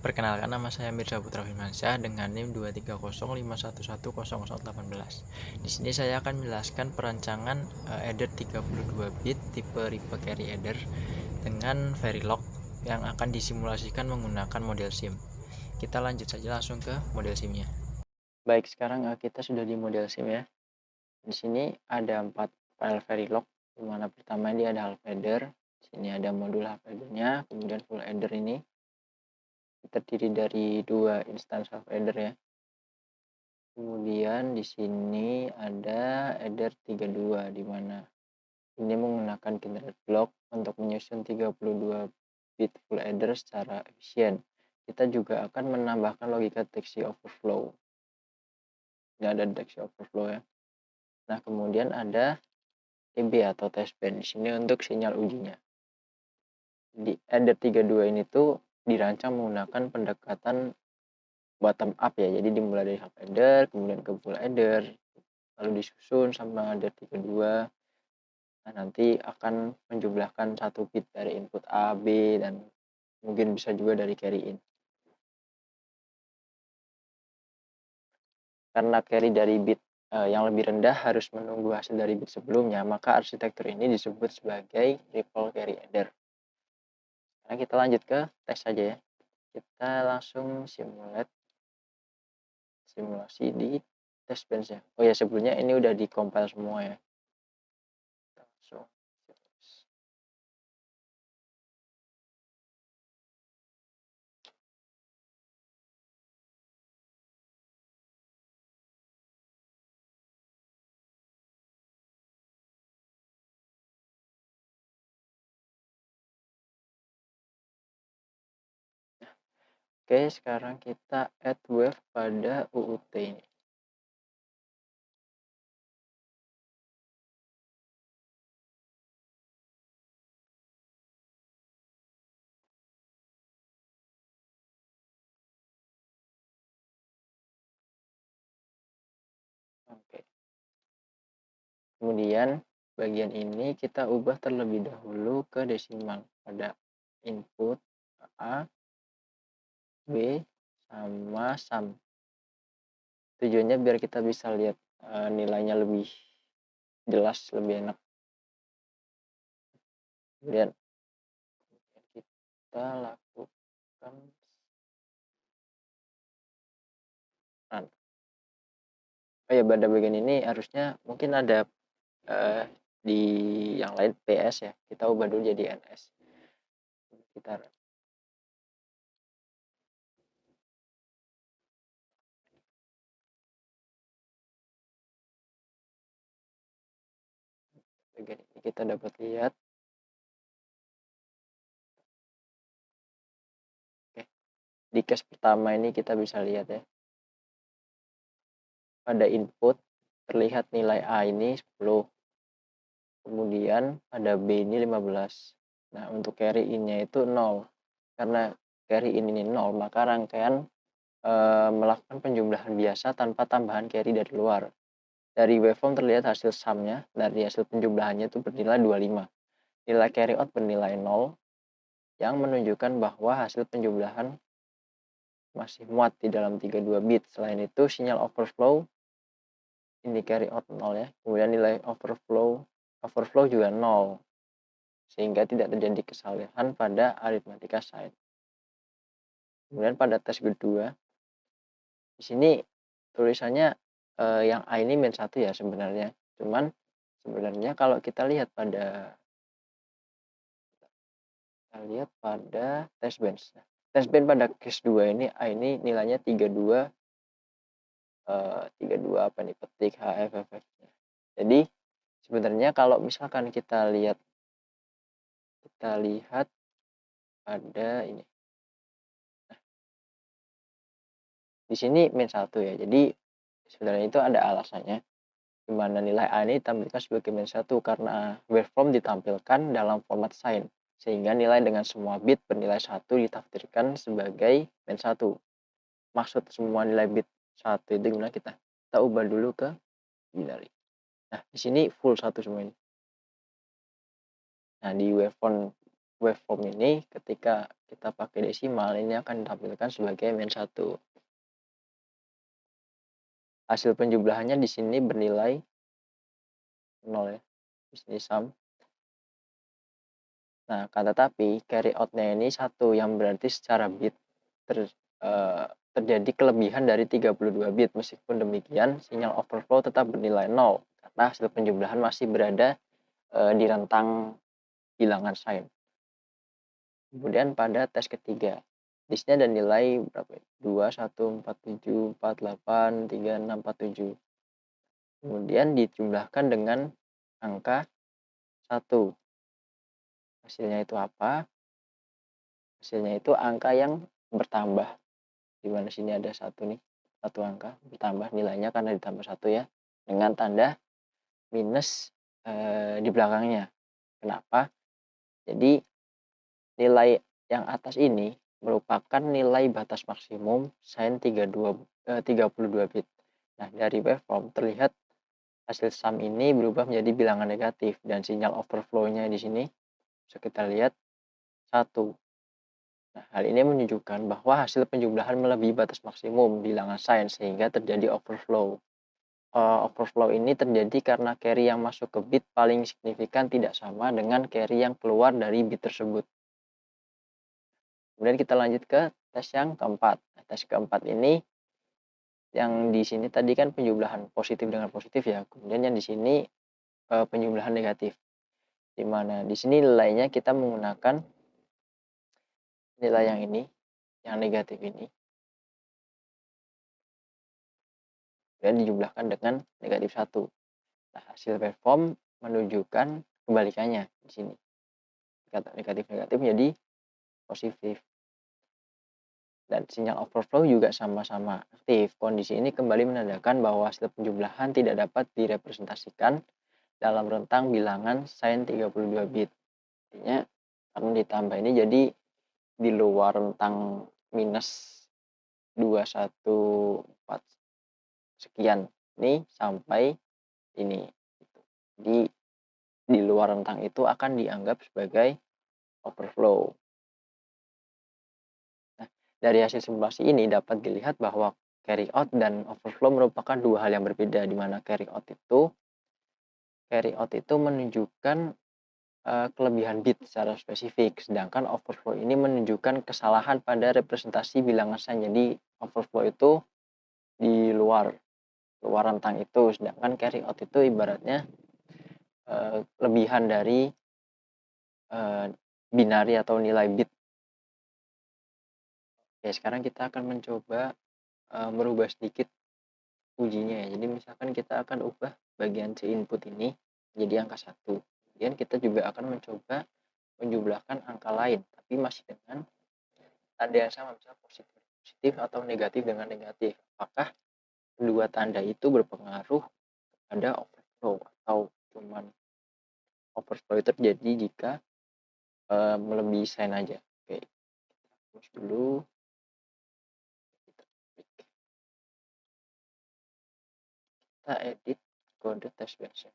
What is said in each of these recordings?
Perkenalkan, nama saya Mirza Putra Firmansyah dengan NIM 23051110018. Di sini saya akan menjelaskan perancangan adder 32 bit tipe Ripe Carry adder dengan Verilog yang akan disimulasikan menggunakan model SIM. Kita lanjut saja langsung ke model SIM-nya. Baik, sekarang kita sudah di model SIM ya. Di sini ada 4 file Verilog, di mana pertama ini ada half adder. Di sini ada modul half adder-nya, kemudian full adder ini terdiri dari 2 instance half adder ya. Kemudian di sini ada adder 32 di mana ini menggunakan generate block untuk menyusun 32 bit full adder secara efisien. Kita juga akan menambahkan logika deteksi overflow. Ini ada deteksi overflow ya. Nah, kemudian ada TB atau test band di sini untuk sinyal ujinya. Di adder 32 ini tuh dirancang menggunakan pendekatan bottom up ya, jadi dimulai dari half adder, kemudian ke full adder, lalu disusun sama adder 32. Nah, nanti akan menjumlahkan 1 bit dari input A, B, dan mungkin bisa juga dari carry in. Karena carry dari bit yang lebih rendah harus menunggu hasil dari bit sebelumnya, maka arsitektur ini disebut sebagai ripple carry adder. Nah, kita lanjut ke tes saja ya. Kita langsung simulasi di test bench ya. Oh ya, sebelumnya ini udah di compile semua ya. Langsung Oke, sekarang kita add wave pada UUT ini. Oke. Kemudian bagian ini kita ubah terlebih dahulu ke desimal pada input A, B, sama sum. Tujuannya biar kita bisa lihat nilainya lebih jelas, lebih enak. Kemudian kita lakukan run. Oh ya, pada bagian ini harusnya mungkin ada di yang lain PS ya, kita ubah dulu jadi NS. Kita bagian ini kita dapat lihat. Oke. Di case pertama ini kita bisa lihat ya. Pada input terlihat nilai A ini 10. Kemudian pada B ini 15. Nah, untuk carry in-nya itu 0. Karena carry in ini 0, maka rangkaian melakukan penjumlahan biasa tanpa tambahan carry dari luar. Dari waveform terlihat hasil sum-nya, dari hasil penjumlahannya itu bernilai 25. Nilai carry out bernilai 0, yang menunjukkan bahwa hasil penjumlahan masih muat di dalam 32 bit. Selain itu, sinyal overflow ini carry out 0 ya. Kemudian nilai overflow juga 0. Sehingga tidak terjadi kesalahan pada aritmatika sign. Kemudian pada tes kedua, di sini tulisannya yang A ini min 1 ya sebenarnya. Cuman sebenarnya kalau kita lihat pada test bench. Test bench pada case 2 ini A ini nilainya 32 apa nih, petik HFFF-nya. Jadi sebenarnya kalau misalkan kita lihat pada ini. Nah, di sini min 1 ya. Jadi sebenarnya itu ada alasannya di mana nilai A ini ditampilkan sebagai min 1 karena waveform ditampilkan dalam format sine. Sehingga nilai dengan semua bit bernilai 1 ditafsirkan sebagai min 1. Maksud semua nilai bit 1 itu gimana kita ubah dulu ke binary. Nah, di sini full 1 semua ini. Nah, di waveform waveform ini ketika kita pakai desimal ini akan ditampilkan sebagai -1. Hasil penjumlahannya di sini bernilai 0 ya, di sini sum. Nah, akan tetapi carry out-nya ini 1 yang berarti secara bit terjadi kelebihan dari 32 bit. Meskipun demikian, sinyal overflow tetap bernilai 0 karena hasil penjumlahan masih berada di rentang bilangan sign. Kemudian pada tes ketiga, di sini ada nilai berapa? 2, 1, 4, 7, 4, 8, 3, 6, 4, 7. Kemudian dijumlahkan dengan angka 1. Hasilnya itu apa? Hasilnya itu angka yang bertambah. Di mana sini ada 1 nih, 1 angka bertambah nilainya karena ditambah 1 ya, dengan tanda minus di belakangnya. Kenapa? Jadi nilai yang atas ini merupakan nilai batas maksimum sin 32 bit. Nah, dari waveform terlihat hasil sum ini berubah menjadi bilangan negatif dan sinyal overflow-nya di sini bisa kita lihat 1. Nah, hal ini menunjukkan bahwa hasil penjumlahan melebihi batas maksimum bilangan sin sehingga terjadi overflow. Overflow ini terjadi karena carry yang masuk ke bit paling signifikan tidak sama dengan carry yang keluar dari bit tersebut. Kemudian kita lanjut ke tes yang keempat. Nah, tes keempat ini yang di sini tadi kan penjumlahan positif dengan positif ya. Kemudian yang di sini penjumlahan negatif. Di mana di sini nilainya kita menggunakan nilai yang ini, yang negatif ini. Dan dijumlahkan dengan negatif 1. Nah, hasil waveform menunjukkan kebalikannya di sini. Negatif-negatif menjadi positif. Dan sinyal overflow juga sama-sama aktif. Kondisi ini kembali menandakan bahwa hasil penjumlahan tidak dapat direpresentasikan dalam rentang bilangan sin 32 bit. Artinya karena ditambah ini jadi di luar rentang minus 214 sekian ini sampai ini. Jadi di luar rentang itu akan dianggap sebagai overflow. Nah, dari hasil simulasi ini dapat dilihat bahwa carry out dan overflow merupakan dua hal yang berbeda, di mana carry out itu menunjukkan kelebihan bit secara spesifik, sedangkan overflow ini menunjukkan kesalahan pada representasi bilangan sign. Jadi overflow itu di luar rentang itu, sedangkan carry out itu ibaratnya kelebihan dari binari atau nilai bit. Oke, sekarang kita akan mencoba merubah sedikit ujinya ya. Jadi misalkan kita akan ubah bagian C input ini jadi angka 1. Kemudian kita juga akan mencoba menjumlahkan angka lain, tapi masih dengan tanda yang sama, misalnya positif atau negatif dengan negatif. Apakah kedua tanda itu berpengaruh pada overflow atau cuman overflow itu terjadi jika melebihi sign aja. Oke, kita hapus dulu. Kita edit kode test bench.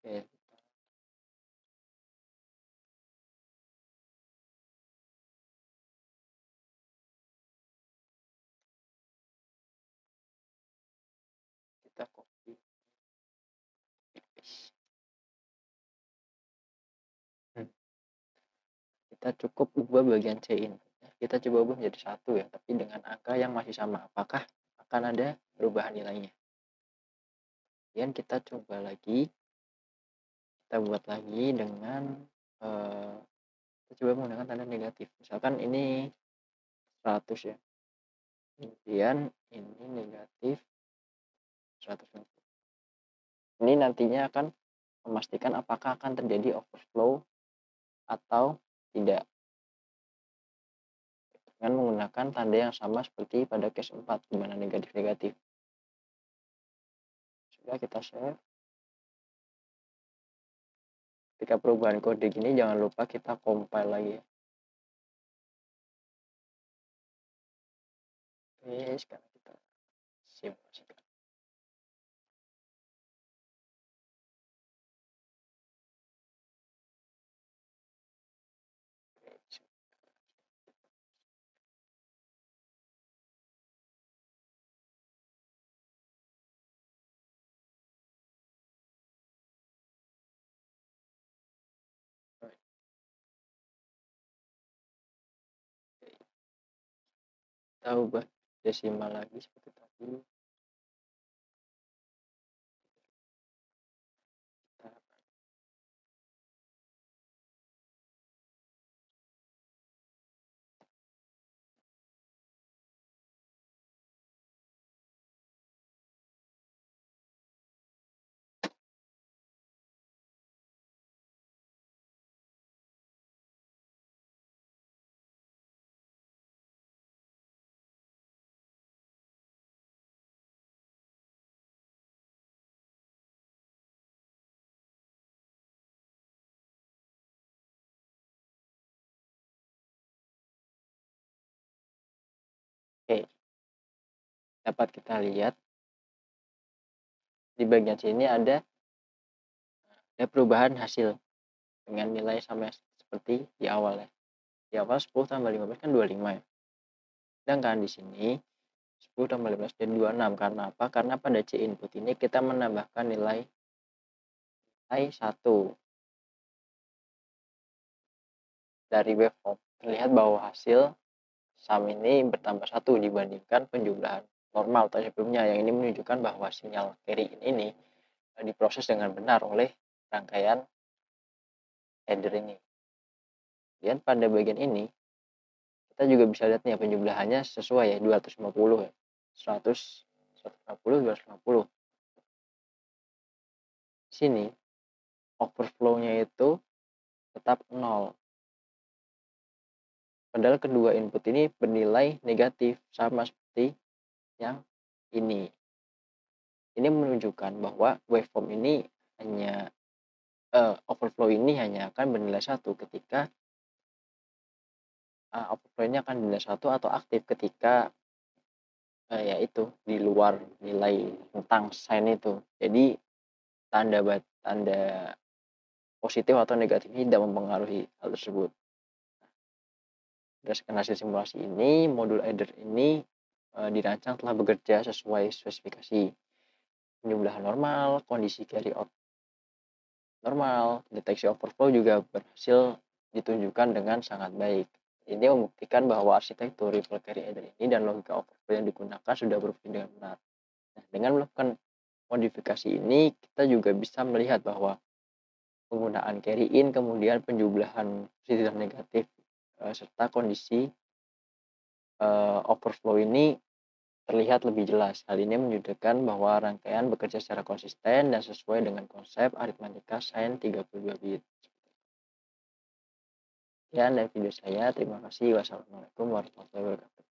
Oke, kita copy paste. Kita cukup ubah bagian C ini. Kita coba ubah menjadi 1 ya, tapi dengan angka yang masih sama. Apakah akan ada perubahan nilainya? Kemudian kita coba lagi, kita buat lagi dengan kita coba menggunakan tanda negatif. Misalkan ini 100 ya, kemudian ini negatif 100. Ini nantinya akan memastikan apakah akan terjadi overflow atau tidak, dengan menggunakan tanda yang sama seperti pada case 4, di mana negatif-negatif. Sudah, kita save. Ketika perubahan kode gini jangan lupa kita compile lagi ya. Oke, sekarang kita simulasikan. Kita ubah desimal lagi seperti tadi. Oke, dapat kita lihat di bagian sini ada perubahan hasil dengan nilai sama seperti di awal ya. Di awal 10 tambah 15 kan 25 ya. Sedangkan di sini 10 tambah 15 jadi 26. Karena apa? Karena pada C input ini kita menambahkan nilai 1 dari waveform. Terlihat bahwa hasil sum ini bertambah 1 dibandingkan penjumlahan normal atau sebelumnya, yang ini menunjukkan bahwa sinyal carry ini diproses dengan benar oleh rangkaian header ini. Kemudian pada bagian ini kita juga bisa lihat nih penjumlahannya sesuai ya, 250 ya. 100, 150, 250. Di sini overflow-nya itu tetap 0. Padahal kedua input ini bernilai negatif sama seperti yang ini. Ini menunjukkan bahwa waveform ini hanya overflow ini hanya akan bernilai 1 ketika overflow ini akan bernilai 1 atau aktif ketika yaitu di luar nilai tentang sign itu. Jadi tanda positif atau negatif ini tidak mempengaruhi hal tersebut. Berdasarkan hasil simulasi ini, modul adder ini dirancang telah bekerja sesuai spesifikasi. Penjumlahan normal, kondisi carry out normal, deteksi overflow juga berhasil ditunjukkan dengan sangat baik. Ini membuktikan bahwa arsitektur ripple carry adder ini dan logika overflow yang digunakan sudah berfungsi dengan benar. Nah, dengan melakukan modifikasi ini, kita juga bisa melihat bahwa penggunaan carry in, kemudian penjumlahan positif dan negatif, serta kondisi overflow ini terlihat lebih jelas. Hal ini menunjukkan bahwa rangkaian bekerja secara konsisten dan sesuai dengan konsep aritmatika sign 32 bit. Sekian dari video saya. Terima kasih. Wassalamualaikum warahmatullahi wabarakatuh.